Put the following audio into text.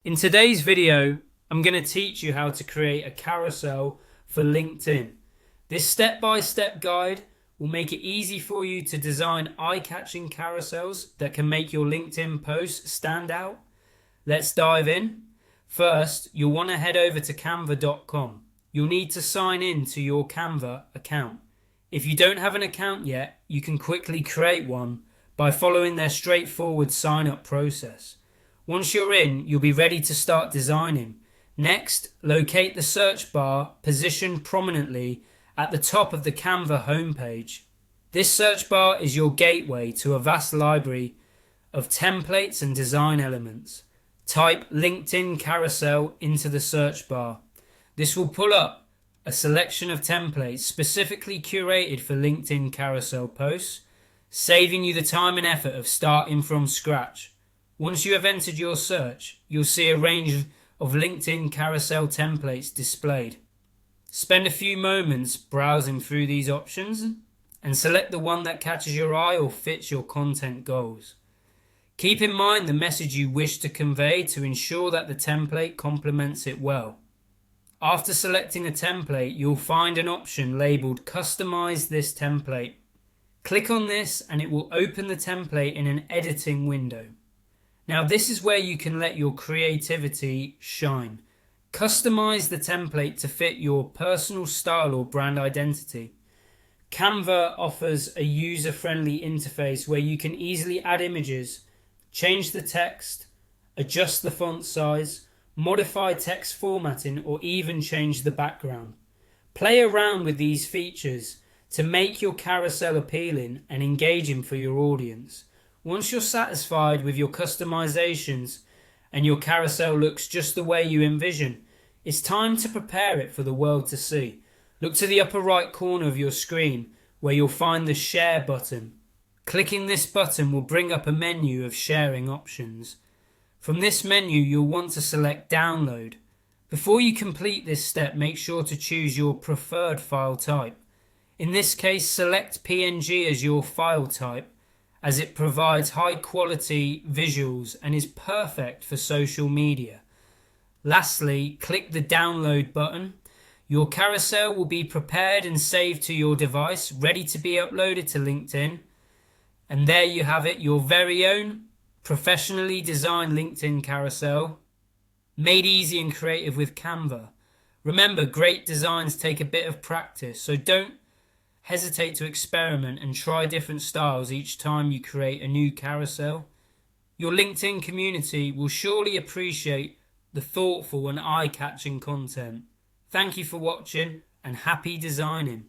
In today's video, I'm going to teach you how to create a carousel for LinkedIn. This step-by-step guide will make it easy for you to design eye-catching carousels that can make your LinkedIn posts stand out. Let's dive in. First, you'll want to head over to canva.com. You'll need to sign in to your Canva account. If you don't have an account yet, you can quickly create one by following their straightforward sign-up process. Once you're in, you'll be ready to start designing. Next, locate the search bar positioned prominently at the top of the Canva homepage. This search bar is your gateway to a vast library of templates and design elements. Type LinkedIn Carousel into the search bar. This will pull up a selection of templates specifically curated for LinkedIn Carousel posts, saving you the time and effort of starting from scratch. Once you have entered your search, you'll see a range of LinkedIn Carousel templates displayed. Spend a few moments browsing through these options and select the one that catches your eye or fits your content goals. Keep in mind the message you wish to convey to ensure that the template complements it well. After selecting a template, you'll find an option labeled Customize this template. Click on this and it will open the template in an editing window. Now this is where you can let your creativity shine. Customize the template to fit your personal style or brand identity. Canva offers a user-friendly interface where you can easily add images, change the text, adjust the font size, modify text formatting, or even change the background. Play around with these features to make your carousel appealing and engaging for your audience. Once you're satisfied with your customizations and your carousel looks just the way you envision, it's time to prepare it for the world to see. Look to the upper right corner of your screen where you'll find the Share button. Clicking this button will bring up a menu of sharing options. From this menu, you'll want to select Download. Before you complete this step, make sure to choose your preferred file type. In this case, select PNG as your file type, as it provides high quality visuals and is perfect for social media. Lastly, click the download button. Your carousel will be prepared and saved to your device, ready to be uploaded to LinkedIn. And there you have it, your very own professionally designed LinkedIn carousel, made easy and creative with Canva. Remember, great designs take a bit of practice, so don't hesitate to experiment and try different styles each time you create a new carousel. Your LinkedIn community will surely appreciate the thoughtful and eye-catching content. Thank you for watching and happy designing.